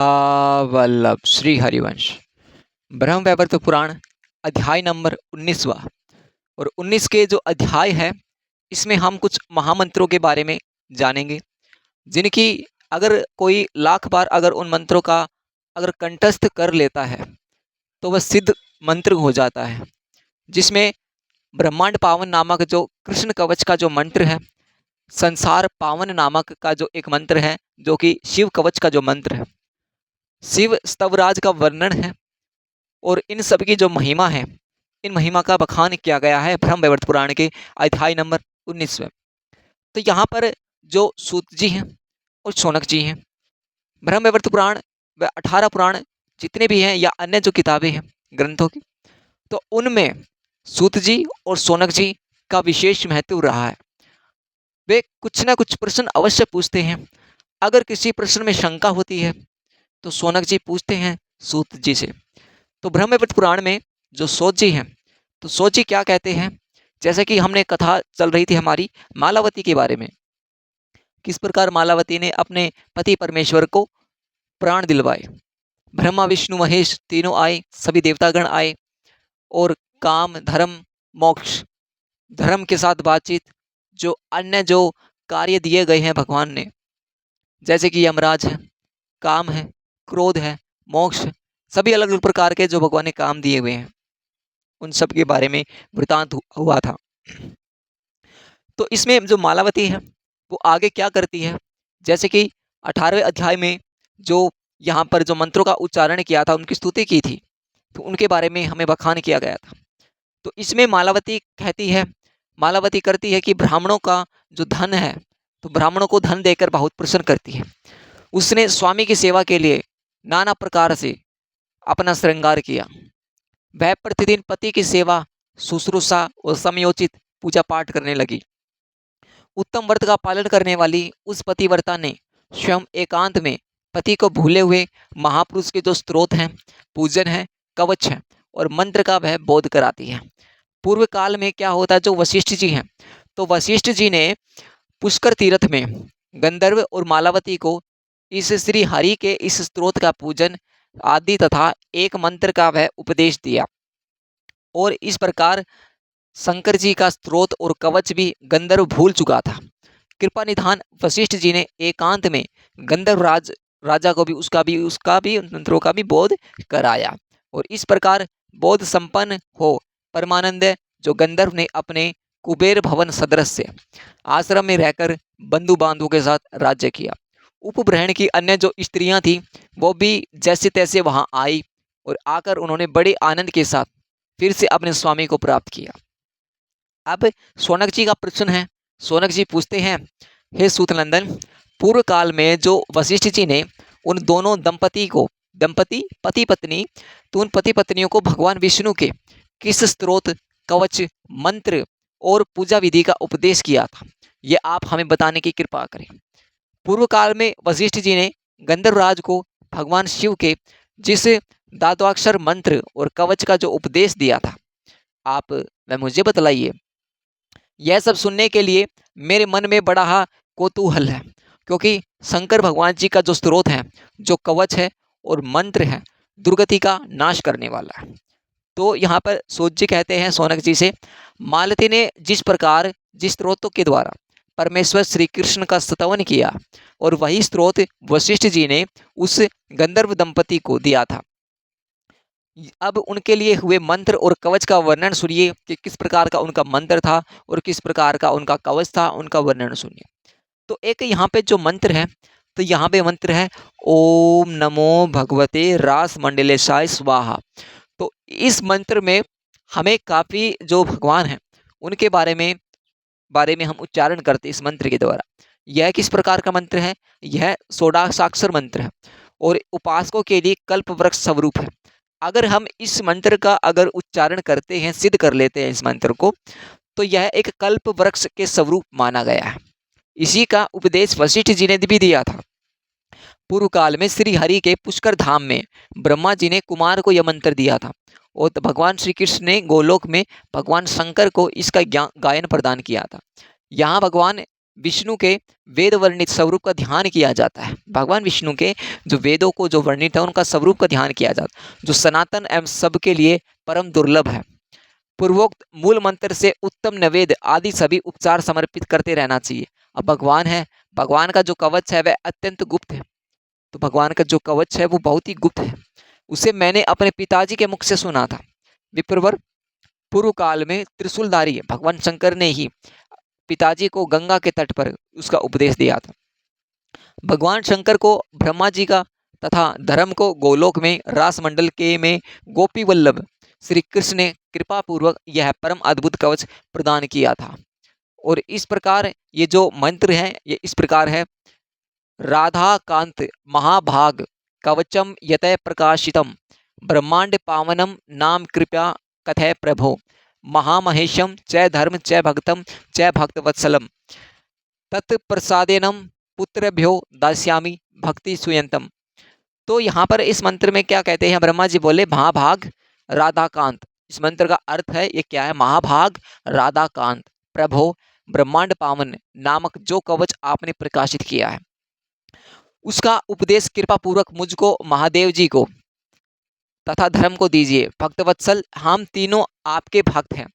वल्लभ श्री हरिवंश ब्रह्म वैवर्त पुराण अध्याय नंबर 19वां। और 19 के जो अध्याय है इसमें हम कुछ महामंत्रों के बारे में जानेंगे, जिनकी अगर कोई लाख बार अगर उन मंत्रों का अगर कंठस्थ कर लेता है तो वह सिद्ध मंत्र हो जाता है। जिसमें ब्रह्मांड पावन नामक जो कृष्ण कवच का जो मंत्र है, संसार पावन नामक का जो एक मंत्र है जो कि शिव कवच का जो मंत्र है, शिव स्तवराज का वर्णन है, और इन सब की जो महिमा है, इन महिमा का बखान किया गया है ब्रह्म वैवर्त पुराण के अध्याय नंबर 19 में। तो यहाँ पर जो सूत जी हैं और शौनक जी हैं, ब्रह्म वैवर्त पुराण व 18 पुराण जितने भी हैं या अन्य जो किताबें हैं ग्रंथों की, तो उनमें सूत जी और शौनक जी का विशेष महत्व रहा है। वे कुछ ना कुछ प्रश्न अवश्य पूछते हैं। अगर किसी प्रश्न में शंका होती है तो शौनक जी पूछते हैं सूत जी से। तो ब्रह्मवैवर्त पुराण में जो सूत जी हैं, तो सूत जी क्या कहते हैं, जैसे कि हमने कथा चल रही थी हमारी मालावती के बारे में, किस प्रकार मालावती ने अपने पति परमेश्वर को प्राण दिलवाए। ब्रह्मा विष्णु महेश तीनों आए, सभी देवतागण आए, और काम धर्म मोक्ष, धर्म के साथ बातचीत, जो अन्य जो कार्य दिए गए हैं भगवान ने, जैसे कि यमराज है, काम है, क्रोध है, मोक्ष है, सभी अलग अलग प्रकार के जो भगवान ने काम दिए हुए हैं, उन सब के बारे में वृतांत हुआ था। तो इसमें जो मालावती है वो आगे क्या करती है, जैसे कि 18वें अध्याय में जो यहाँ पर जो मंत्रों का उच्चारण किया था, उनकी स्तुति की थी, तो उनके बारे में हमें बखान किया गया था। तो इसमें मालावती कहती है, मालावती करती है कि ब्राह्मणों का जो धन है, तो ब्राह्मणों को धन देकर बहुत प्रसन्न करती है। उसने स्वामी की सेवा के लिए नाना प्रकार से अपना श्रृंगार किया। वह प्रतिदिन पति की सेवा, शुश्रूषा और समयोचित पूजा पाठ करने लगी। उत्तम व्रत का पालन करने वाली उस पतिव्रता ने स्वयं एकांत में पति को भूले हुए महापुरुष के जो स्त्रोत हैं, पूजन है, कवच है और मंत्र का वह बोध कराती है। पूर्व काल में क्या होता है, जो वशिष्ठ जी हैं, तो वशिष्ठ जी ने पुष्कर तीर्थ में गंधर्व और मालावती को इस श्री हरि के इस स्त्रोत का पूजन आदि तथा एक मंत्र का वह उपदेश दिया। और इस प्रकार शंकर जी का स्त्रोत और कवच भी गंधर्व भूल चुका था। कृपा निधान वशिष्ठ जी ने एकांत में गंधर्व राजा को भी उसका भी मंत्रों का भी बोध कराया। और इस प्रकार बोध संपन्न हो परमानंद जो गंधर्व ने अपने कुबेर भवन सदृश आश्रम में रहकर बंधु बांधवों के साथ राज्य किया। उपग्रहण की अन्य जो स्त्रियां थी वो भी जैसे तैसे वहां आई, और आकर उन्होंने बड़े आनंद के साथ फिर से अपने स्वामी को प्राप्त किया। अब शौनक जी का प्रश्न है। शौनक जी पूछते हैं, हे सूतनंदन, पूर्व काल में जो वशिष्ठ जी ने उन दोनों दंपति पति पत्नी, तो उन पति पत्नियों को भगवान विष्णु के किस स्त्रोत, कवच, मंत्र और पूजा विधि का उपदेश किया था, ये आप हमें बताने की कृपा करें। पूर्व काल में वशिष्ठ जी ने गंधर्वराज को भगवान शिव के जिस धात्वाक्षर मंत्र और कवच का जो उपदेश दिया था, आप वह मुझे बतलाइए। यह सब सुनने के लिए मेरे मन में बड़ा कौतूहल है, क्योंकि शंकर भगवान जी का जो स्त्रोत है, जो कवच है और मंत्र है, दुर्गति का नाश करने वाला है। तो यहाँ पर सूत जी कहते हैं शौनक जी से, मालती ने जिस प्रकार जिस स्त्रोतों के द्वारा परमेश्वर श्री कृष्ण का स्तवन किया, और वही स्त्रोत वशिष्ठ जी ने उस गंधर्व दंपति को दिया था। अब उनके लिए हुए मंत्र और कवच का वर्णन सुनिए कि किस प्रकार का उनका मंत्र था और किस प्रकार का उनका कवच था, उनका वर्णन सुनिए। तो एक यहाँ पे जो मंत्र है, तो यहाँ पे मंत्र है ओम नमो भगवते रास मंडलेशाय स्वाहा। तो इस मंत्र में हमें काफ़ी जो भगवान हैं उनके बारे में हम उच्चारण करते हैं इस मंत्र के द्वारा। यह किस प्रकार का मंत्र है, यह षोडशाक्षर मंत्र है और उपासकों के लिए कल्प वृक्ष स्वरूप है। अगर हम इस मंत्र का अगर उच्चारण करते हैं, सिद्ध कर लेते हैं इस मंत्र को, तो यह एक कल्प वृक्ष के स्वरूप माना गया है। इसी का उपदेश वशिष्ठ जी ने भी दिया था। पूर्व काल में श्री हरि के पुष्कर धाम में ब्रह्मा जी ने कुमार को यह मंत्र दिया था, और भगवान श्री कृष्ण ने गोलोक में भगवान शंकर को इसका गायन प्रदान किया था। यहाँ भगवान विष्णु के वेद वर्णित स्वरूप का ध्यान किया जाता है। भगवान विष्णु के जो वेदों को जो वर्णित है उनका स्वरूप का ध्यान किया जाता है, जो सनातन एवं सबके लिए परम दुर्लभ है। पूर्वोक्त मूल मंत्र से उत्तम नवेद आदि सभी उपचार समर्पित करते रहना चाहिए। अब भगवान है, भगवान का जो कवच है वह अत्यंत गुप्त है। तो भगवान का जो कवच है वो बहुत ही गुप्त है। उसे मैंने अपने पिताजी के मुख से सुना था। विप्रवर, पूर्व काल में त्रिशूलधारी भगवान शंकर ने ही पिताजी को गंगा के तट पर उसका उपदेश दिया था। भगवान शंकर को ब्रह्मा जी का तथा धर्म को गोलोक में रास मंडल के में गोपी वल्लभ श्री कृष्ण ने कृपा पूर्वक यह परम अद्भुत कवच प्रदान किया था। और इस प्रकार ये जो मंत्र है ये इस प्रकार है। राधा कांत महाभाग कवचम यतः प्रकाशितम ब्रह्मांड पावनम नाम कृपया कथय प्रभो महामहेशम च धर्म च भक्तम च भक्तवत्सलम तत्प्रसादेनम पुत्रभ्यो दास्यामि भक्ति सुयंतम। तो यहाँ पर इस मंत्र में क्या कहते हैं, ब्रह्मा जी बोले महाभाग राधाकांत। इस मंत्र का अर्थ है ये क्या है, महाभाग राधाकांत प्रभो ब्रह्मांड पावन नामक जो कवच आपने प्रकाशित किया है उसका उपदेश कृपा पूर्वक मुझको महादेव जी को तथा धर्म को दीजिए। भक्तवत्सल, हम तीनों आपके भक्त हैं,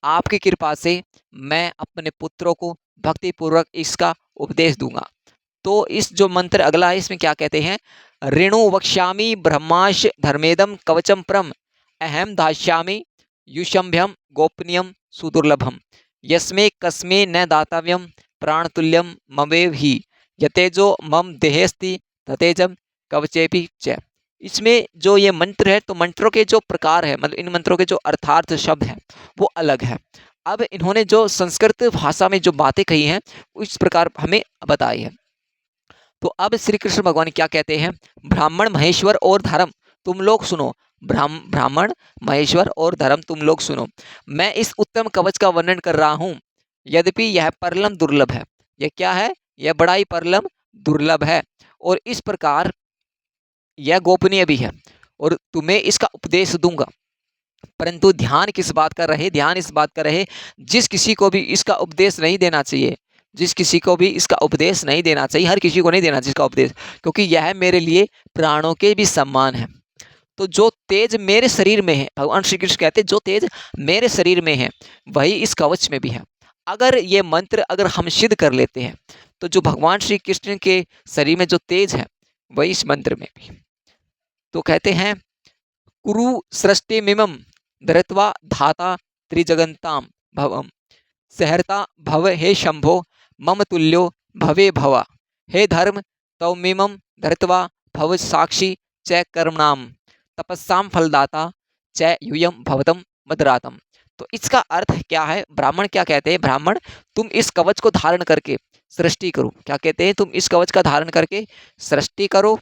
आपकी कृपा से मैं अपने पुत्रों को भक्ति पूर्वक इसका उपदेश दूंगा। तो इस जो मंत्र अगला है इसमें क्या कहते हैं, ऋणु वक्ष्यामि ब्रह्माश धर्मेदम कवचम परम अहम दास्यामि युषम्भ्यम गोपनीयम सुदुर्लभम यस्मे कस्मे न दातव्यम प्राणतुल्यम ममेव ही यतेजो मम देहेस्ति ततेजम कवचेपि च। इसमें जो ये मंत्र है तो मंत्रों के जो प्रकार है, मतलब इन मंत्रों के जो अर्थार्थ शब्द हैं वो अलग है। अब इन्होंने जो संस्कृत भाषा में जो बातें कही हैं इस प्रकार हमें बताई है। तो अब श्री कृष्ण भगवान क्या कहते हैं, ब्राह्मण महेश्वर और धर्म तुम लोग सुनो। ब्राह्मण महेश्वर और धर्म तुम लोग सुनो। मैं इस उत्तम कवच का वर्णन कर रहा हूँ, यद्यपि यह परलम दुर्लभ है। यह क्या है, यह बड़ा ही परलम दुर्लभ है और इस प्रकार यह गोपनीय भी है और तुम्हें इसका उपदेश दूंगा। परंतु ध्यान किस बात का रहे, ध्यान इस बात का रहे जिस किसी को भी इसका उपदेश नहीं देना चाहिए, जिस किसी को भी इसका उपदेश नहीं देना चाहिए, हर किसी को नहीं देना चाहिए इसका उपदेश, क्योंकि यह मेरे लिए प्राणों के भी सम्मान है। तो जो तेज मेरे शरीर में है, भगवान श्री कृष्ण कहते हैं जो तेज मेरे शरीर में है वही इस कवच में भी है। अगर ये मंत्र अगर हम सिद्ध कर लेते हैं तो जो भगवान श्री कृष्ण के शरीर में जो तेज है वही इस मंत्र में भी। तो कहते हैं कुरु सृष्टिमिमं धृत्वा धाता त्रिजगन्तां भवम सहर्ता भव हे शंभो मम तुल्यो भवे भवा हे धर्म तौमिमं धृत्वा भव साक्षी च कर्मणाम तपस्साम फलदाता च यूयम भवतम मदरातम। तो इसका अर्थ क्या है, ब्राह्मण क्या कहते हैं, ब्राह्मण तुम इस कवच को धारण करके सृष्टि करो। क्या कहते हैं, तुम इस कवच का धारण करके सृष्टि करो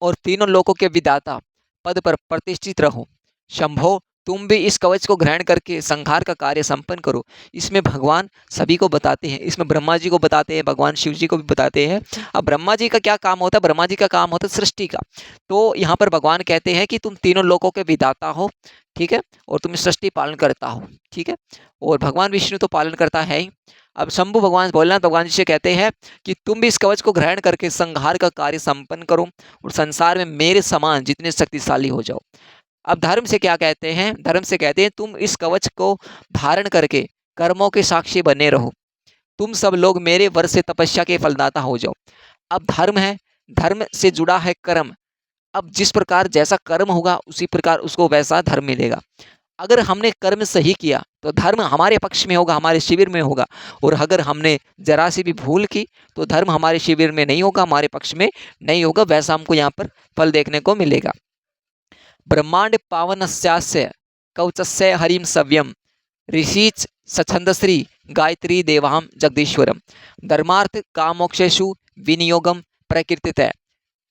और तीनों लोकों के विधाता पद पर प्रतिष्ठित रहो। शंभो तुम भी इस कवच को ग्रहण करके संहार का कार्य संपन्न करो। इसमें भगवान सभी को बताते हैं, इसमें ब्रह्मा जी को बताते हैं, भगवान शिव जी को भी बताते हैं। अब ब्रह्मा जी का क्या काम होता है, ब्रह्मा जी का काम होता है सृष्टि का। तो यहाँ पर भगवान कहते हैं कि तुम तीनों लोकों के विधाता हो, ठीक है, और तुम सृष्टि पालन करता हो, ठीक है, और भगवान विष्णु तो पालन करता है ही। अब शंभु भगवान बोलना भगवान जी से कहते हैं कि तुम भी इस कवच को ग्रहण करके संहार का कार्य संपन्न करो और संसार में मेरे समान जितने शक्तिशाली हो जाओ। अब धर्म से क्या कहते हैं, धर्म से कहते हैं तुम इस कवच को धारण करके कर्मों के साक्षी बने रहो, तुम सब लोग मेरे वर से तपस्या के फलदाता हो जाओ। अब धर्म है, धर्म से जुड़ा है कर्म। अब जिस प्रकार जैसा कर्म होगा उसी प्रकार उसको वैसा धर्म मिलेगा। अगर हमने कर्म सही किया तो धर्म हमारे पक्ष में होगा, हमारे शिविर में होगा, और अगर हमने जरा सी भी भूल की तो धर्म हमारे शिविर में नहीं होगा, हमारे पक्ष में नहीं होगा, वैसा हमको यहाँ पर फल देखने को मिलेगा। ब्रह्मांड पावनस्यास्य कवचस्य हरिम सव्यम ऋषिच सछंदश्री गायत्री देवाम जगदीश्वरम धर्मार्थ कामोक्षेषु विनियोगम प्रकृतितः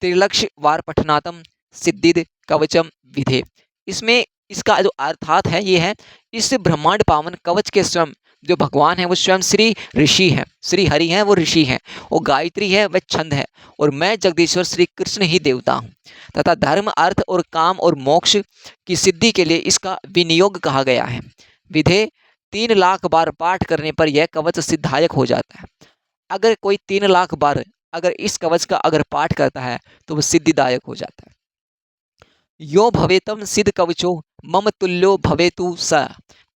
त्रिलक्ष्य वार पठनातम सिद्धिद कवचम विधे। इसमें इसका जो अर्थात है ये है, इस ब्रह्मांड पावन कवच के स्वयं जो भगवान है वो स्वयं श्री ऋषि हैं, श्री हरि हैं वो ऋषि हैं, और गायत्री है वह छंद है, और मैं जगदीश्वर श्री कृष्ण ही देवता हूँ। तथा धर्म अर्थ और काम और मोक्ष की सिद्धि के लिए इसका विनियोग कहा गया है। विधे 3 लाख बार पाठ करने पर यह कवच सिद्धायक हो जाता है। अगर कोई 3 लाख बार अगर इस कवच का अगर पाठ करता है तो वो सिद्धिदायक हो जाता है। यो भवेतम सिद्ध कवचो मम तुल्यो भवेतु स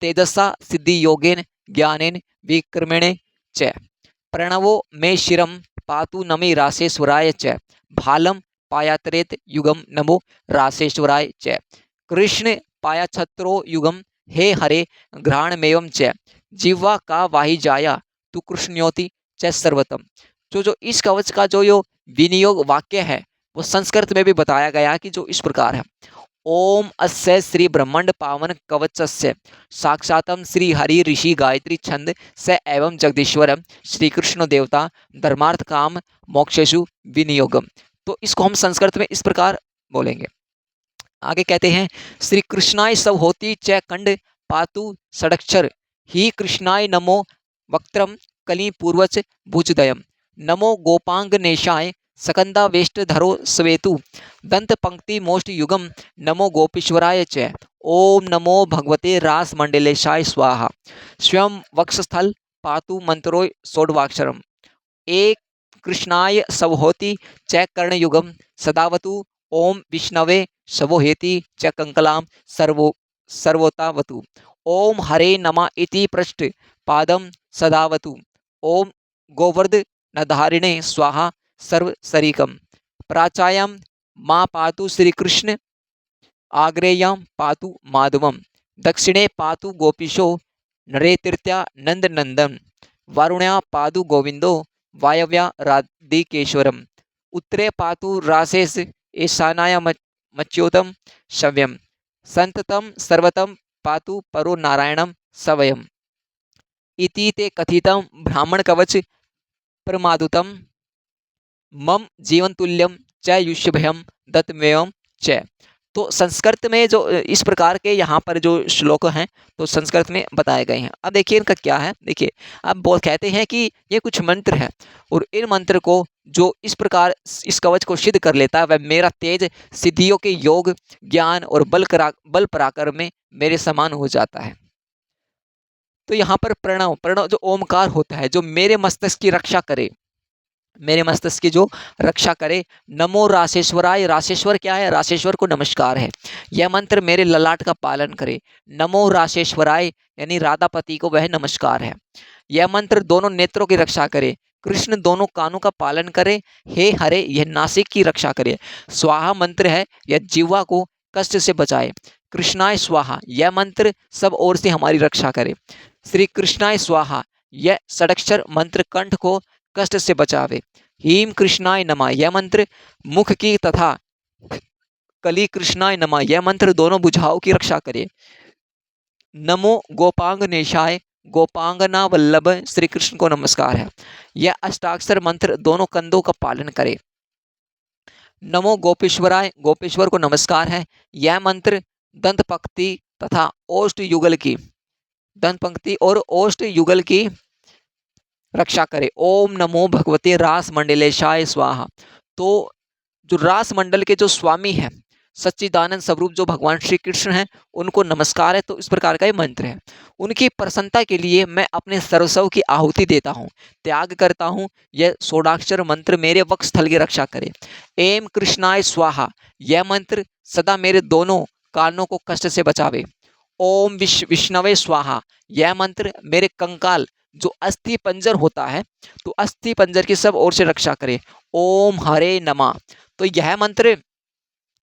तेजसा सिद्धि योगेन ज्ञानेन विक्रमणे च प्रणवो मे शिरम पातु नमे रासेश्वराय च भालम पायात्रेत युगम नमो रासेश्वराय च कृष्ण पायाछत्रो युगम हे हरे घ्राणमेवं च जिह्वा का वाही जाया तू कृष्णयोति च सर्वतम। जो इस कवच का जो यो विनियोग वाक्य है वो संस्कृत में भी बताया गया कि जो इस प्रकार है। ओम अस्य श्री ब्रह्मांड पावन कवचस्य साक्षातम श्री हरि ऋषि गायत्री छंद स एवं जगदीश्वरम श्री कृष्ण देवता धर्मार्थ काम मोक्षेशु विनियोगम। तो इसको हम संस्कृत में इस प्रकार बोलेंगे। आगे कहते हैं श्री कृष्णाय सब होती च कंड पातु षडक्षर ही कृष्णाय नमो वक्त्रम कली पूर्वच भुजदयम नमो गोपांगनेशाय सकंदा वेष्ट धरो स्वेतु दंत पंक्ति मोष्ट युगम नमो गोपीश्वराय च ओम नमो भगवते रास मंडलेशाय स्वाहा स्वयं वक्षस्थल पातु मंत्रो सोडवाक्षरम एक कृष्णाय सवहोति च कर्णयुगम सदावतु ओम विष्णवे सवोहेति च कंकलाम सर्वोतावतु ओम हरे नमा इति पृष्ठ पादम सदावतु ओम गोवर्धनधारिणे स्वाहा सर्वसरिकम प्राचायां मां पातु श्री कृष्ण आग्रेयां पातु माधवम दक्षिणे पातु गोपीशो नरेतीर्त्या नंदनंदन वारुण्या पातु गोविंदो वायव्या राधिकेश्वरम उत्तरे पातु रासेस ईशानाय मच्योतम शव्यम संततम सर्वतम पातु परो नारायणम सवयम इति ते कथितं ब्राह्मण कवच प्रमादुतम मम जीवन तुल्यम च युष्यभयम दत्तमेवं च। तो संस्कृत में जो इस प्रकार के यहाँ पर जो श्लोक हैं तो संस्कृत में बताए गए हैं। अब देखिए इनका क्या है, देखिए अब बहुत कहते हैं कि ये कुछ मंत्र है और इन मंत्र को जो इस प्रकार इस कवच को सिद्ध कर लेता है वह मेरा तेज सिद्धियों के योग ज्ञान और बल पराक्रम में मेरे समान हो जाता है। तो यहाँ पर प्रणव प्रणव जो ओमकार होता है जो मेरे मस्तिष्क की रक्षा करे, मेरे मस्तिष्क की जो रक्षा करे। नमो रासेश्वराय, रासेश्वर क्या है, रासेश्वर को नमस्कार है। यह मंत्र मेरे ललाट का पालन करे। नमो रासेश्वराय यानी राधापति को वह नमस्कार है। यह मंत्र दोनों नेत्रों की रक्षा करे। कृष्ण दोनों कानों का पालन करे। हे हरे यह नासिक की रक्षा करे। स्वाहा मंत्र है यह जीवा को कष्ट से बचाए। कृष्णाय स्वाहा यह मंत्र सब ओर से हमारी रक्षा करे। श्री कृष्णाय स्वाहा यह षडक्षर मंत्र कंठ को कष्ट से बचावे। हीम कृष्णाय नमः यह मंत्र मुख की तथा कली कृष्णाय नमः यह मंत्र दोनों बुझाओं की रक्षा करे। नमो गोपांगनेशाय गोपांगना वल्लभ श्री कृष्ण को नमस्कार है। यह अष्टाक्षर मंत्र दोनों कंधों का पालन करे। नमो गोपीश्वराय गोपेश्वर को नमस्कार है। यह मंत्र दंत पंक्ति तथा ओष्ठ युगल की दंत पंक्ति और ओष्ठ युगल की रक्षा करे। ओम नमो भगवते रास मंडलेशाय स्वाहा। तो जो रास मंडल के जो स्वामी हैं सच्चिदानंद स्वरूप जो भगवान श्री कृष्ण हैं उनको नमस्कार है। तो इस प्रकार का ये मंत्र है। उनकी प्रसन्नता के लिए मैं अपने सर्वस्व की आहुति देता हूँ, त्याग करता हूँ। यह सोडाक्षर मंत्र मेरे वक्षस्थल की रक्षा करे। एम कृष्णाय स्वाहा यह मंत्र सदा मेरे दोनों कानों को कष्ट से बचावे। ओम विष्णवे स्वाहा यह मंत्र मेरे कंकाल जो अस्थि पंजर होता है तो अस्थि पंजर की सब ओर से रक्षा करे। ओम हरे नमः तो यह मंत्र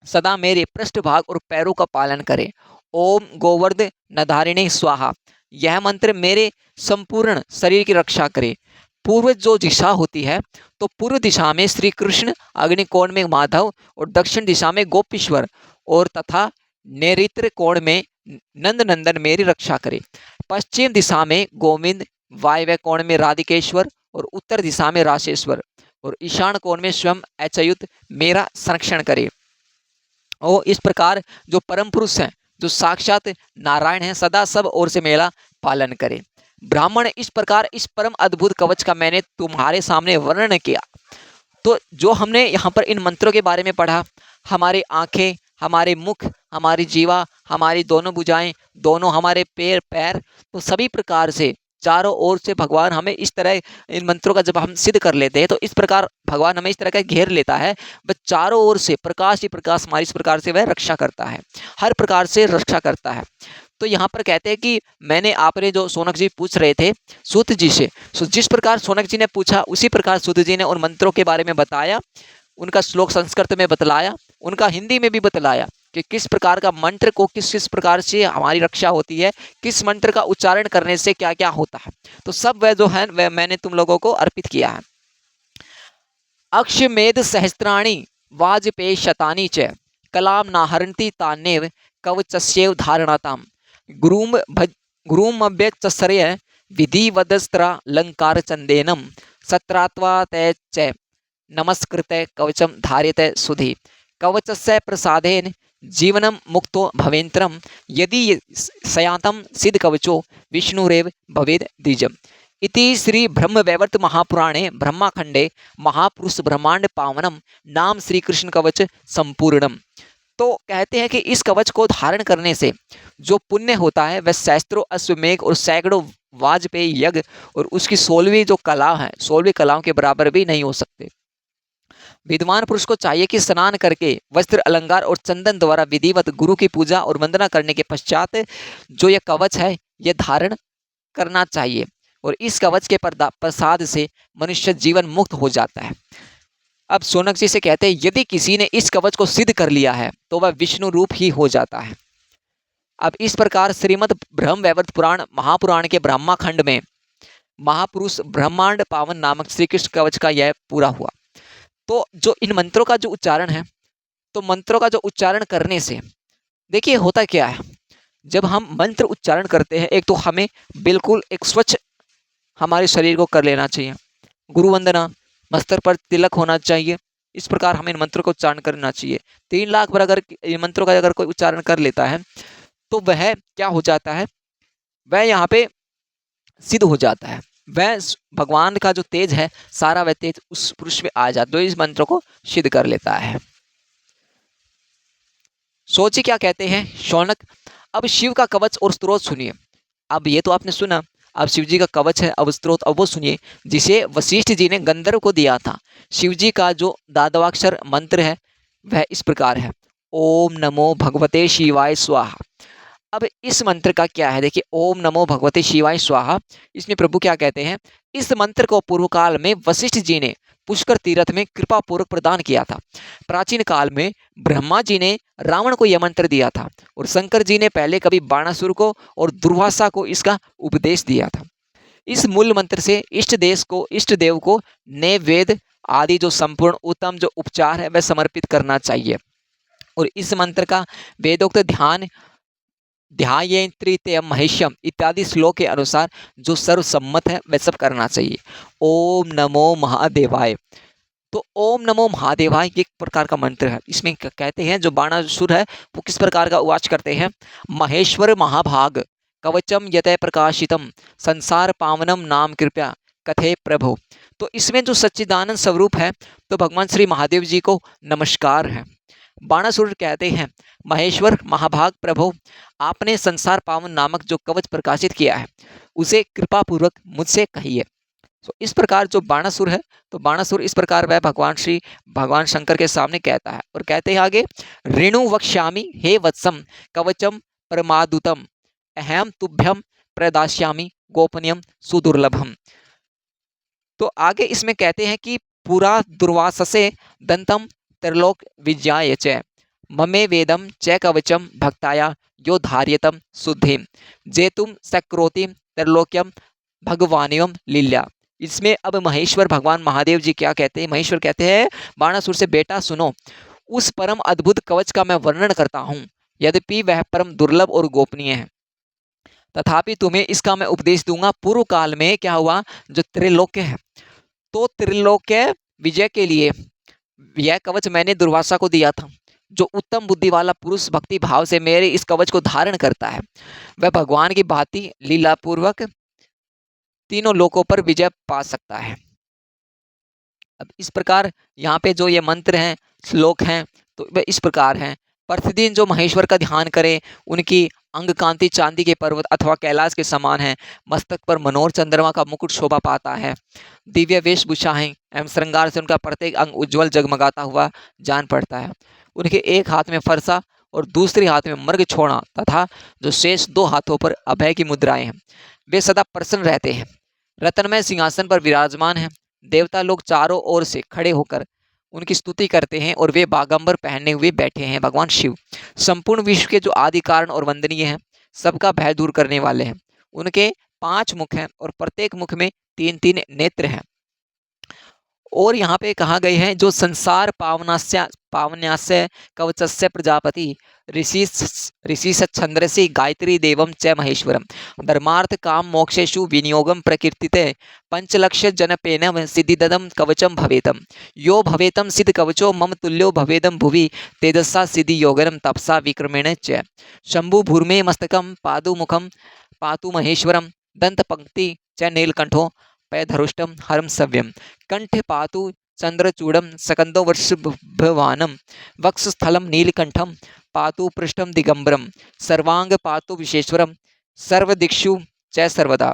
सदा मेरे पृष्ठभाग और पैरों का पालन करे। ओम गोवर्धनधारिणे स्वाहा यह मंत्र मेरे संपूर्ण शरीर की रक्षा करे। पूर्व जो दिशा होती है तो पूर्व दिशा में श्री कृष्ण, अग्निकोण में माधव और दक्षिण दिशा में गोपीश्वर और तथा नैऋत्य कोण में नंद नंदन मेरी रक्षा करे। पश्चिम दिशा में गोविंद, वायव्य कोण में राधिकेश्वर और उत्तर दिशा में राशेश्वर और ईशान कोण में स्वयं अच्युत मेरा संरक्षण करे। और इस प्रकार जो परम पुरुष हैं जो साक्षात नारायण हैं सदा सब ओर से मेरा पालन करे। ब्राह्मण इस प्रकार इस परम अद्भुत कवच का मैंने तुम्हारे सामने वर्णन किया। तो जो हमने यहाँ पर इन मंत्रों के बारे में पढ़ा, हमारी आंखें, हमारे मुख, हमारी जीवा, हमारी दोनों भुजाएं, दोनों हमारे पैर, तो सभी प्रकार से चारों ओर से भगवान हमें इस तरह इन मंत्रों का जब हम सिद्ध कर लेते हैं तो इस प्रकार भगवान हमें इस तरह का घेर लेता है, वह चारों ओर से प्रकाश ही प्रकाश हमारी इस प्रकार से वह रक्षा करता है, हर प्रकार से रक्षा करता है। तो यहाँ पर कहते हैं कि मैंने आपने जो शौनक जी पूछ रहे थे सूत जी से, सो जिस प्रकार शौनक जी ने पूछा उसी प्रकार सूत जी ने उन मंत्रों के बारे में बताया, उनका श्लोक संस्कृत में बतलाया, उनका हिंदी में भी बतलाया कि किस प्रकार का मंत्र को किस किस प्रकार से हमारी रक्षा होती है, किस मंत्र का उच्चारण करने से क्या क्या होता है। तो सब वह जो है वह मैंने तुम लोगों को अर्पित किया है। अक्षमेध सहस्त्राणि वाजपेय शतानि च कलाम नाहरन्ति तान्येव कवचस्यैव धारणाताम गुरुमभ्य चसर्य विधिवदस्त्रालंकार चंदेनम सत्रात्वा च नमस्कृत्य कवचम धार्यते सुधि कवचस्य प्रसादेन जीवनम मुक्तो भवेंत्रम यदि सयातम सिद्ध कवचो विष्णुरेव भवेद द्विजम। इति श्री ब्रह्मवैवर्त महापुराणे ब्रह्माखंडे महापुरुष ब्रह्मांड पावनम नाम श्री कृष्ण कवच संपूर्णम। तो कहते हैं कि इस कवच को धारण करने से जो पुण्य होता है वह सहस्त्रों अश्वमेघ और सैकड़ों वाजपेयी यज्ञ और उसकी 16वीं जो कला है 16वीं कलाओं के बराबर भी नहीं हो सकते। विद्वान पुरुष को चाहिए कि स्नान करके वस्त्र अलंकार और चंदन द्वारा विधिवत गुरु की पूजा और वंदना करने के पश्चात जो यह कवच है यह धारण करना चाहिए और इस कवच के प्रसाद से मनुष्य जीवन मुक्त हो जाता है। अब शौनक जी से कहते हैं यदि किसी ने इस कवच को सिद्ध कर लिया है तो वह विष्णु रूप ही हो जाता है। अब इस प्रकार श्रीमद् ब्रह्मवैवर्त पुराण महापुराण के ब्रह्मा खंड में महापुरुष ब्रह्मांड पावन नामक श्री कृष्ण कवच का यह पूरा हुआ। तो जो इन मंत्रों का जो उच्चारण है, तो मंत्रों का जो उच्चारण करने से देखिए होता क्या है, जब हम मंत्र उच्चारण करते हैं एक तो हमें बिल्कुल एक स्वच्छ हमारे शरीर को कर लेना चाहिए, गुरु वंदना, मस्तक पर तिलक होना चाहिए, इस प्रकार हमें इन मंत्रों का उच्चारण करना चाहिए। 3 लाख बार अगर इन मंत्रों का अगर कोई उच्चारण कर लेता है तो वह क्या हो जाता है, वह यहाँ पे सिद्ध हो जाता है, वह भगवान का जो तेज है सारा वह तेज उस पुरुष में आ जाता है जो इस मंत्रों को सिद्ध कर लेता है। सोचिए क्या कहते हैं शौनक। अब शिव का कवच और स्त्रोत सुनिए। अब ये तो आपने सुना, अब शिव जी का कवच है, अब स्त्रोत अब वो सुनिए जिसे वशिष्ठ जी ने गंधर्व को दिया था। शिव जी का जो दादवाक्षर मंत्र है वह इस प्रकार है, ओम नमो भगवते शिवाय स्वाहा। अब इस मंत्र का क्या है, देखिए ओम नमो भगवते शिवाय स्वाहा, इसमें प्रभु क्या कहते हैं, इस मंत्र को पूर्व काल में वशिष्ठ जी ने पुष्कर तीर्थ में कृपा पूर्वक प्रदान किया था। प्राचीन काल में ब्रह्मा जी ने रावण को यह मंत्र दिया था और शंकर जी ने पहले कभी बाणासुर को और दुर्वासा को इसका उपदेश दिया था। इस मूल मंत्र से इष्ट देव को नैवेद्य आदि जो संपूर्ण उत्तम जो उपचार है वह समर्पित करना चाहिए और इस मंत्र का वेदोक्त ध्यायेन्द्रिय महेश्यम इत्यादि श्लोक के अनुसार जो सर्वसम्मत है वह सब करना चाहिए। ओम नमो महादेवाय, तो ओम नमो महादेवाय एक प्रकार का मंत्र है। इसमें कहते हैं जो बाणासुर है वो किस प्रकार का उवाच करते हैं, महेश्वर महाभाग कवचम यत प्रकाशितम संसार पावनम नाम कृपया कथे प्रभु। तो इसमें जो सच्चिदानंद स्वरूप है तो भगवान श्री महादेव जी को नमस्कार है। बाणासुर कहते हैं महेश्वर महाभाग प्रभु, आपने संसार पावन नामक जो कवच प्रकाशित किया है उसे कृपा पूर्वक मुझसे कहिए। तो इस प्रकार जो बाणासुर है, तो बाणासुर इस प्रकार वह भगवान शंकर के सामने कहता है और कहते हैं आगे, ऋणु वक्ष्यामि हे वत्सम कवचम परमादुतम अहम तुभ्यम प्रदास्यामि गोपनीयम सुदुर्लभम। तो आगे इसमें कहते हैं कि पुरा दुर्वाससे दंतम त्रिलोक विज्ञाय च ममे वेदम च कवचम भक्ताया यो धार्यतम शुद्धिम जेतुम सक्रोतिम त्रिलोक्यम भगवानियम लीला। इसमें अब महेश्वर भगवान महादेव जी क्या कहते हैं, महेश्वर कहते हैं बाणासुर से, बेटा सुनो, उस परम अद्भुत कवच का मैं वर्णन करता हूँ, यद्यपि वह परम दुर्लभ और गोपनीय है, तथापि तुम्हें इसका मैं उपदेश दूंगा। पूर्व काल में क्या हुआ, जो त्रिलोक्य है, तो त्रिलोक्य विजय के लिए यह कवच मैंने दुर्वासा को दिया था। जो उत्तम बुद्धि वाला पुरुष भक्ति भाव से मेरे इस कवच को धारण करता है वह भगवान की भांति लीला पूर्वक तीनों लोकों पर विजय पा सकता है। अब इस प्रकार यहाँ पे जो ये मंत्र हैं, श्लोक हैं, तो वह इस प्रकार हैं। प्रतिदिन जो महेश्वर का ध्यान करें, उनकी अंग कांति चांदी के पर्वत अथवा कैलाश के समान है। मस्तक पर मनोहर चंद्रमा का मुकुट शोभा पाता है। दिव्य वेशभूषाएं एवं श्रृंगार से उनका प्रत्येक अंग उज्जवल जगमगाता हुआ जान पड़ता है। उनके एक हाथ में फरसा और दूसरे हाथ में मर्ग छोड़ा तथा जो शेष दो हाथों पर अभय की मुद्राएं हैं, वे सदा प्रसन्न रहते हैं। रत्नमय सिंहासन पर विराजमान है। देवता लोग चारों ओर से खड़े होकर उनकी स्तुति करते हैं और वे बागंबर पहने हुए बैठे हैं। भगवान शिव संपूर्ण विश्व के जो आदि कारण और वंदनीय हैं, सबका भय दूर करने वाले हैं। उनके 5 मुख हैं और प्रत्येक मुख में 3-3 नेत्र हैं। और यहाँ पे कहा गए हैं जो संसार पावन्यास्य कवचस्य प्रजापति ऋषि छंद्रसी गायत्री देवम च महेश्वरम धर्मार्थ काम मोक्षेषु विनियोगम प्रकीर्तिते पंचलक्ष जनपेन सिद्धिदम कवचम भवेतम यो भवेतम सिद्ध कवचो मम तुल्यो भवेदम भुवि तेजस्सा सिद्धि योगनम तपसा विक्रमेण च शंभु भूर्मे मस्तकम पादु मुखम पातु महेश्वरम दंत पंक्ति च नीलकंठो पैधरुष्टम हरम सव्यम कंठ पातु चंद्रचूड़म सकंदो वर्षभवानम वक्षस्थलम नीलकंठम पातु पृष्ठम दिगंबरम सर्वांग पातु विशेश्वरम सर्वदिक्षु च सर्वदा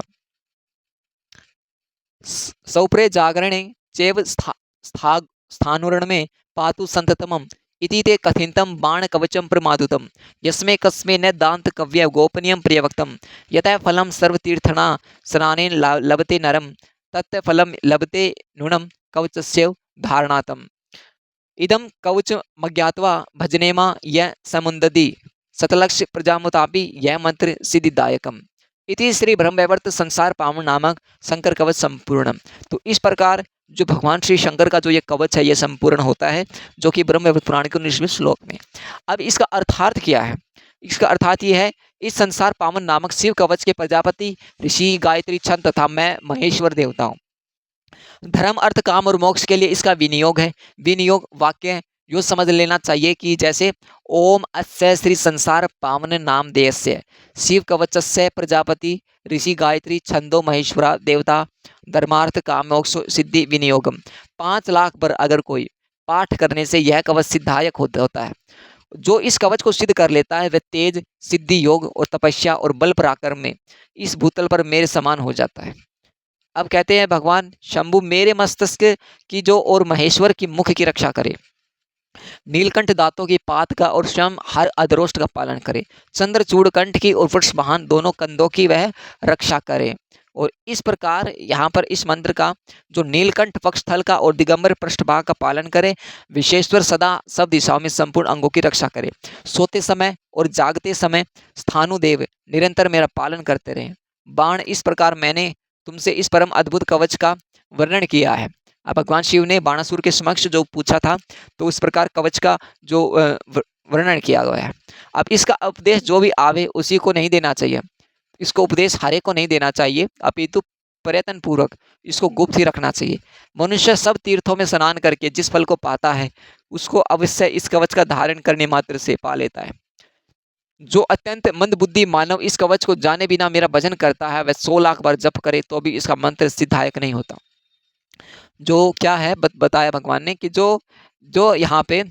सौप्रे जागरणे चैव स्थानुरण में पातु संततमम इति ते कथितं बाणकवचं प्रमादुतं यस्मै कस्मै न दान्त कव्य गोपनीयं प्रियवक्तं यतः फलं सर्वतीर्थणा स्नानेन लभते नरं तत् फलं लभते नूनं कवचस्य धारणातम् इदं कवचमज्ञात्वा भजनेमा य समुन्दति शतलक्ष प्रजामुतापि यह मंत्र सिद्धिदायकम इति श्री ब्रह्मवैवर्त संसार पावन नामक शंकर कवच संपूर्णम। तो इस प्रकार जो भगवान श्री शंकर का जो ये कवच है ये संपूर्ण होता है, जो कि ब्रह्मवैवर्त पुराण के 19वें श्लोक में। अब इसका अर्थार्थ क्या है? इसका अर्थात ये है, इस संसार पावन नामक शिव कवच के प्रजापति ऋषि गायत्री छंद तथा मैं महेश्वर देवता हूँ। धर्म अर्थ काम और मोक्ष के लिए इसका विनियोग है। विनियोग वाक्य यो समझ लेना चाहिए कि जैसे ओम अस्य श्री संसार पावन नाम देयस्य शिव कवचस्य प्रजापति ऋषि गायत्री छंदो महेश्वरा देवता धर्मार्थ काम मोक्ष सिद्धि विनियोगम 5 लाख बार अगर कोई पाठ करने से यह कवच सिद्धायक होता है। जो इस कवच को सिद्ध कर लेता है वह तेज सिद्धि योग और तपस्या और बल पराक्रम में इस भूतल पर मेरे समान हो जाता है। अब कहते हैं भगवान शंभु मेरे मस्तिष्क की जो और महेश्वर की मुख की रक्षा करे, नीलकंठ दांतों की पात का और स्वयं हर अधरोष्ट का पालन करे, चंद्रचूड़ कंठ की और वृक्ष वाहन दोनों कंधों की वह रक्षा करे। और इस प्रकार यहाँ पर इस मंत्र का जो नीलकंठ पक्षस्थल का और दिगंबर पृष्ठभाग का पालन करे, विशेश्वर सदा सब दिशाओं में संपूर्ण अंगों की रक्षा करे, सोते समय और जागते समय स्थानुदेव निरंतर मेरा पालन करते रहे। बाण इस प्रकार मैंने तुमसे इस परम अद्भुत कवच का वर्णन किया है। अब भगवान शिव ने बाणासुर के समक्ष जो पूछा था, तो इस प्रकार कवच का जो वर्णन किया गया है। अब इसका उपदेश जो भी आवे उसी को नहीं देना चाहिए, इसको उपदेश हरे को नहीं देना चाहिए, अपितु प्रयत्न पूर्वक इसको गुप्त ही रखना चाहिए। मनुष्य सब तीर्थों में स्नान करके जिस फल को पाता है उसको अवश्य इस कवच का धारण करने मात्र से पा लेता है। जो अत्यंत मंदबुद्धि मानव इस कवच को जाने बिना मेरा भजन करता है वह 100 लाख बार जप करे तो भी इसका मंत्र सिद्धायक नहीं होता। जो क्या है बताया भगवान ने कि जो यहाँ पे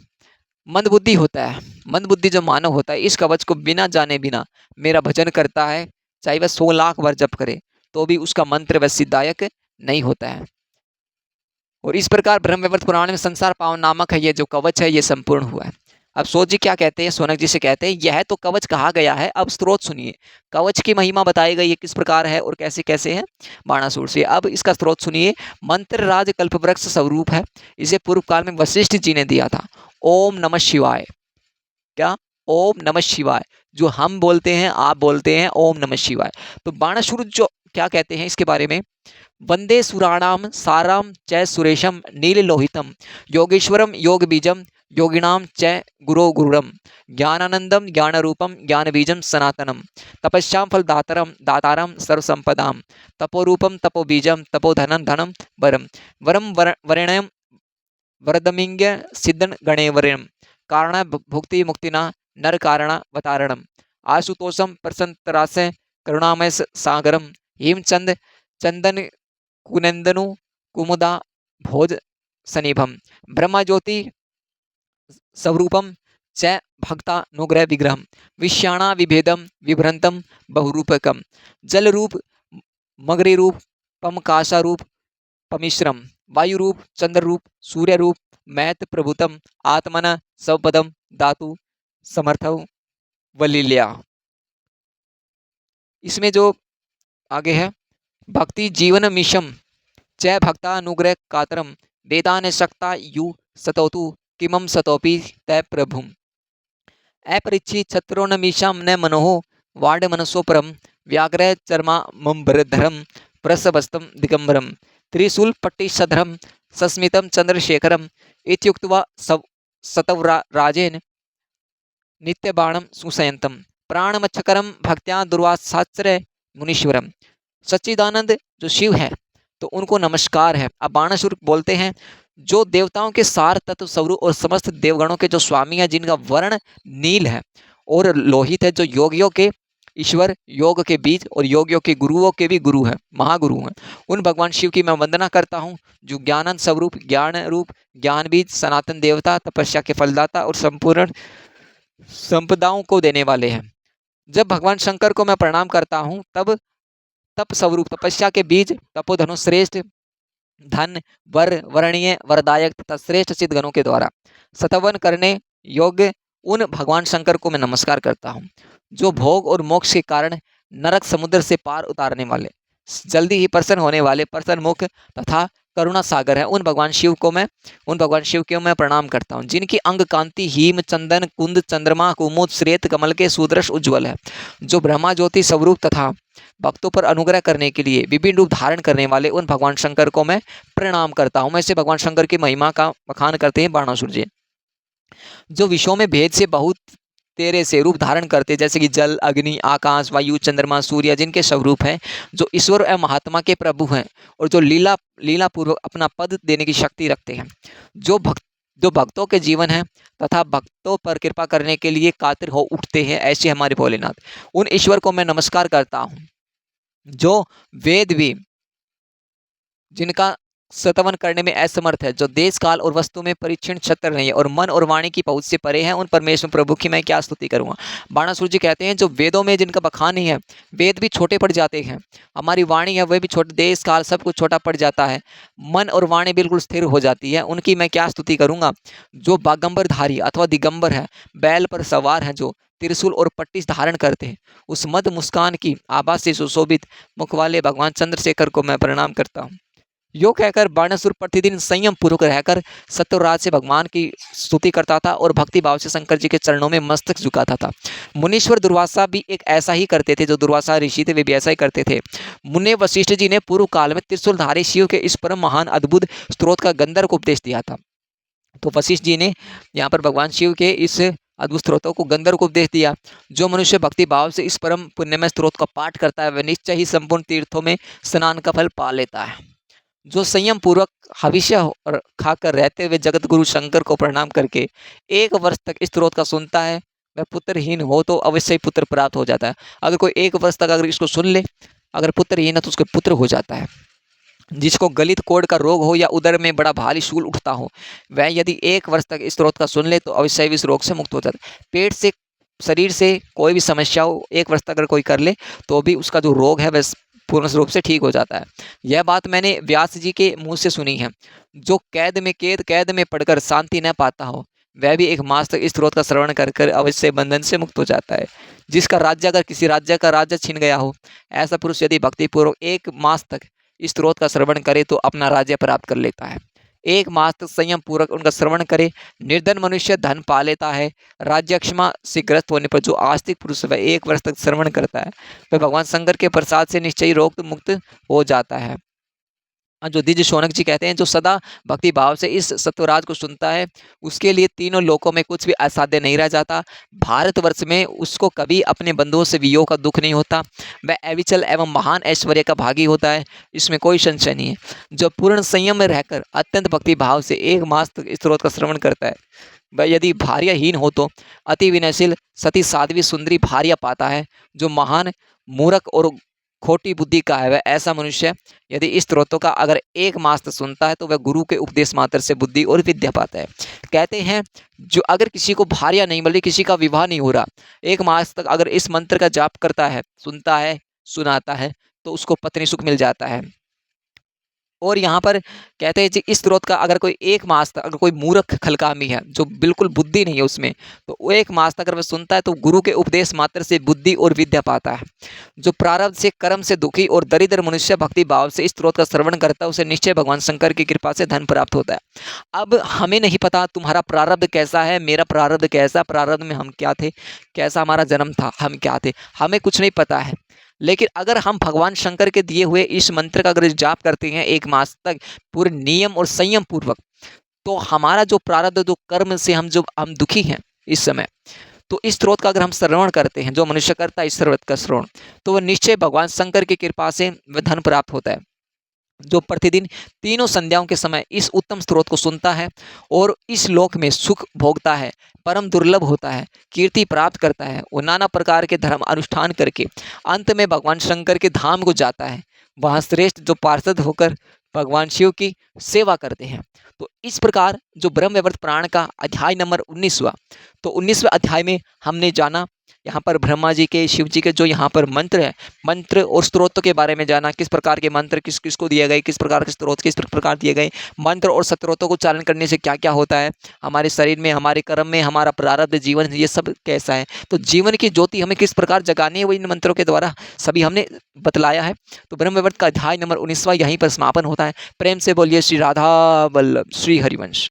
मंदबुद्धि होता है, मंदबुद्धि जो मानव होता है इस कवच को बिना जाने बिना मेरा भजन करता है, चाहे वह 100 लाख बार जप करे तो भी उसका मंत्र वह सिद्धायक नहीं होता है। और इस प्रकार ब्रह्मवैवर्त पुराण में संसार पावन नामक है ये जो कवच है ये संपूर्ण हुआ है। अब सोच जी क्या कहते हैं, सोनक जी से कहते हैं यह तो कवच कहा गया है, अब स्रोत सुनिए। कवच की महिमा बताई गई है किस प्रकार है और कैसे कैसे है बाणासुर से। अब इसका स्रोत सुनिए। मंत्र राज कल्पवृक्ष स्वरूप है, इसे पूर्व काल में वशिष्ठ जी ने दिया था। ओम नमः शिवाय, क्या ओम नमः शिवाय, जो हम बोलते हैं आप बोलते हैं ओम नमः शिवाय। तो बाणासुर जो क्या कहते हैं इसके बारे में, वंदे सुराणाम साराम च सुरेशम नील लोहितम योगेश्वरम योग बीजम योगिनाम च गुरो गुरुरम ज्ञानानंदम ज्ञानरूपम ज्ञानबीजम सनातनम तपस्याम फल दातारम सर्वसंपदाम तपोरूपम तपोबीजम तपोधनम धनम वरम वरम वरणयम वरदमिंग सिद्धन गणेवरम कारण भुक्ति मुक्तिना नर कारण वतारणम आशुतोषम प्रसन्नतरास करुणामय सागरम हेमचंद चंदन कुनंदनु कुमुदा भोज सनिभम ब्रह्मज्योति स्वरूपम च भक्तानुग्रह विग्रहम विषाणा विभेदम विभ्रंतम बहुरूपकम जल रूप मगरी रूप पमकाशा रूप पमिश्रम वायु रूप चंद्र रूप सूर्य रूप मैत प्रभुतम आत्मना स्वपदम धातु समर्थव वलील्या। इसमें जो आगे है, भक्ति जीवन मिशम च भक्तानुग्रह कातरम वेदान शक्ता यु सतोतु किमम सतोपि तय प्रभुम अपरिच्छी छत्रोन्मीशां न मनोः वाड मनसो परम व्याघ्र चर्मा मम्बरधरम प्रसवस्तं दिगंबरम त्रिशूल पट्टिशधरम सस्मितं चंद्रशेखरम इत्युक्त्वा सतवराजेन नित्यबाणं सुसयन्तं प्राणमच्छकरम भक्त्या दुर्वासाचर्य मुनीश्वरम। सच्चिदानंद जो शिव है तो उनको नमस्कार है। अब बाणासुर बोलते हैं, जो देवताओं के सार तत्व स्वरूप और समस्त देवगणों के जो स्वामी है, जिनका वर्ण नील है और लोहित है, जो योगियों के ईश्वर, योग के बीज और योगियों के गुरुओं के भी गुरु हैं, महागुरु हैं, उन भगवान शिव की मैं वंदना करता हूँ, जो ज्ञानंद स्वरूप, ज्ञान रूप, ज्ञान बीज, सनातन देवता, तपस्या के फलदाता और संपूर्ण संपदाओं को देने वाले हैं। जब भगवान शंकर को मैं प्रणाम करता हूँ तब तप स्वरूप, तपस्या के बीज, तपोधनु श्रेष्ठ, धन, वर, वर्णीय, वरदायक तथा श्रेष्ठ सिद्ध गणों के द्वारा सतवन करने योग्य उन भगवान शंकर को मैं नमस्कार करता हूँ, जो भोग और मोक्ष के कारण नरक समुद्र से पार उतारने वाले, जल्दी ही प्रसन्न होने वाले, प्रसन्न मुख तथा करुणा सागर है। उन भगवान शिव को मैं प्रणाम करता हूँ, जिनकी अंग कांति हीम चंदन कुंद चंद्रमा कुमुद श्वेत कमल के सुदृश उज्ज्वल है, जो ब्रह्मा ज्योति स्वरूप तथा भक्तों पर अनुग्रह करने के लिए विभिन्न रूप धारण करने वाले उन भगवान शंकर को मैं प्रणाम करता हूँ। ऐसे भगवान शंकर की महिमा का बखान करते हैं बाणासुर जी, जो विश्वों में भेद से बहुत तेरे से रूप धारण करते, जैसे कि जल, अग्नि, आकाश, वायु, चंद्रमा, सूर्य, जिनके स्वरूप हैं, जो ईश्वर एवं महात्मा के प्रभु हैं और जो लीला पूर्वक अपना पद देने की शक्ति रखते हैं, जो भक्तों के जीवन है तथा भक्तों पर कृपा करने के लिए कातर हो उठते हैं, ऐसे हमारे भोलेनाथ। उन ईश्वर को मैं नमस्कार करता हूँ, जो वेद भी जिनका सतवन करने में असमर्थ है, जो देश काल और वस्तु में परीक्षण छत्र नहीं है और मन और वाणी की पहुंच से परे हैं, उन परमेश्वर प्रभु की मैं क्या स्तुति करूंगा। बाणासुर जी कहते हैं, जो वेदों में जिनका बखान नहीं है, वेद भी छोटे पड़ जाते हैं, हमारी वाणी है वह भी छोटे, देश काल सब कुछ छोटा पड़ जाता है, मन और वाणी बिल्कुल स्थिर हो जाती है, उनकी मैं क्या स्तुति करूंगा। जो बागंबरधारी अथवा दिगंबर है, बैल पर सवार है, जो त्रिशूल और पट्टी धारण करते हैं, उस मद मुस्कान की आभा से सुशोभित मुख वाले भगवान चंद्रशेखर को मैं प्रणाम करता हूँ। यो कहकर बाणासुर प्रतिदिन संयम पूर्वक रहकर सत्यराज से भगवान की स्तुति करता था और भक्ति भाव से शंकर जी के चरणों में मस्तक झुकाता था। मुनीश्वर दुर्वासा भी एक ऐसा ही करते थे, जो दुर्वासा ऋषि थे वे भी ऐसा ही करते थे। मुनि वशिष्ठ जी ने पूर्व काल में त्रिशूलधारी शिव के इस परम महान अद्भुत स्त्रोत का गंधर्व को उपदेश दिया था। तो वशिष्ठ जी ने यहाँ पर भगवान शिव के इस अद्भुत स्त्रोतों को गंधर्व को उपदेश दिया। जो मनुष्य भक्ति भाव से इस परम पुण्यमय स्त्रोत का पाठ करता है, वह निश्चय ही संपूर्ण तीर्थों में स्नान का फल पा लेता है। जो संयम पूर्वक हविष्य और खाकर रहते हुए जगत गुरु शंकर को प्रणाम करके 1 वर्ष तक इस स्त्रोत का सुनता है, वह पुत्रहीन हो तो अवश्य ही पुत्र प्राप्त हो जाता है। अगर कोई 1 वर्ष तक अगर इसको सुन ले, अगर पुत्रहीन है तो उसके पुत्र हो जाता है। जिसको गलित कोढ़ का रोग हो या उदर में बड़ा भारी शूल उठता हो, वह यदि 1 वर्ष तक इस स्त्रोत का सुन ले तो अवश्य ही इस रोग से मुक्त हो जाता है। पेट से, शरीर से कोई भी समस्या हो, 1 वर्ष तक अगर कोई कर ले तो भी उसका जो रोग है वह पूर्ण रूप से ठीक हो जाता है। यह बात मैंने व्यास जी के मुंह से सुनी है। जो कैद में पड़कर शांति न पाता हो, वह भी 1 मास तक इस स्त्रोत का श्रवण कर अवश्य बंधन से मुक्त हो जाता है। जिसका राज्य, अगर किसी राज्य का राज्य छीन गया हो, ऐसा पुरुष यदि भक्तिपूर्वक 1 मास तक इस स्त्रोत का श्रवण करे तो अपना राज्य प्राप्त कर लेता है। 1 मास तक संयम पूर्वक उनका श्रवण करे, निर्धन मनुष्य धन पा लेता है। राज्य क्षमा से ग्रस्त होने पर जो आस्तिक पुरुष वह 1 वर्ष तक श्रवण करता है, वह भगवान शंकर के प्रसाद से निश्चय रोग मुक्त हो जाता है। जो द्विज शौनक जी कहते हैं, जो सदा भक्ति भाव से इस सत्यराज को सुनता है, उसके लिए तीनों लोकों में कुछ भी असाध्य नहीं रह जाता। भारतवर्ष में उसको कभी अपने बंधुओं से वियोग का दुख नहीं होता। वह अविचल एवं महान ऐश्वर्य का भागी होता है, इसमें कोई संशय नहीं है। जो पूर्ण संयम में रहकर अत्यंत भक्ति भाव से 1 मास तक इस स्त्रोत का श्रवण करता है, वह यदि भार्याहीन हो तो अति विनयशील सती साध्वी सुंदरी भार्या पाता है। जो महान मूर्ख और खोटी बुद्धि का है वह ऐसा मनुष्य, यदि इस स्त्रोतों का अगर एक मास तक सुनता है तो वह गुरु के उपदेश मात्र से बुद्धि और विद्या पाता है। कहते हैं जो अगर किसी को भार्या नहीं मिल रही, किसी का विवाह नहीं हो रहा, 1 मास तक अगर इस मंत्र का जाप करता है, सुनता है, सुनाता है, तो उसको पत्नी सुख मिल जाता है। और यहाँ पर कहते हैं जी इस स्त्रोत का अगर कोई 1 मास तक, अगर कोई मूर्ख खलकामी है जो बिल्कुल बुद्धि नहीं है उसमें, तो वो 1 मास तक अगर वह सुनता है तो गुरु के उपदेश मात्र से बुद्धि और विद्या पाता है। जो प्रारब्ध से, कर्म से दुखी और दरिद्र मनुष्य भक्ति भाव से इस स्त्रोत का श्रवण करता है, उसे निश्चय भगवान शंकर की कृपा से धन प्राप्त होता है। अब हमें नहीं पता तुम्हारा प्रारब्ध कैसा है, मेरा प्रारब्ध कैसा, प्रारब्ध में हम क्या थे, कैसा हमारा जन्म था, हम क्या थे, हमें कुछ नहीं पता है। लेकिन अगर हम भगवान शंकर के दिए हुए इस मंत्र का अगर जाप करते हैं 1 मास तक पूरे नियम और संयम पूर्वक, तो हमारा जो प्रारब्ध, जो कर्म से हम दुखी हैं इस समय, तो इस स्रोत का अगर हम श्रवण करते हैं, जो मनुष्य करता है इस स्रोत का श्रवण, तो वह निश्चय भगवान शंकर की कृपा से वह धन प्राप्त होता है। जो प्रतिदिन तीनों संध्याओं के समय इस उत्तम स्रोत को सुनता है और इस लोक में सुख भोगता है, परम दुर्लभ होता है, कीर्ति प्राप्त करता है, वो नाना प्रकार के धर्म अनुष्ठान करके अंत में भगवान शंकर के धाम को जाता है। वहाँ श्रेष्ठ जो पार्षद होकर भगवान शिव की सेवा करते हैं। तो इस प्रकार जो ब्रह्म वैवर्त पुराण का अध्याय नंबर 19वां, तो 19वें अध्याय में हमने जाना यहाँ पर ब्रह्मा जी के, शिव जी के जो यहाँ पर मंत्र है, मंत्र और स्त्रोत के बारे में जाना, किस प्रकार के मंत्र किस किस को दिए गए, किस प्रकार के स्त्रोत किस प्रकार दिए गए, मंत्र और स्त्रोतों को चालन करने से क्या क्या होता है हमारे शरीर में, हमारे कर्म में, हमारा प्रारब्ध जीवन, ये सब कैसा है, तो जीवन की ज्योति हमें किस प्रकार जगानी है वो इन मंत्रों के द्वारा सभी हमने बतलाया है। तो ब्रह्म वैवर्त का अध्याय नंबर 19वां यहीं पर समापन होता है। प्रेम से बोलिए श्री राधा वल्लभ श्री हरिवंश।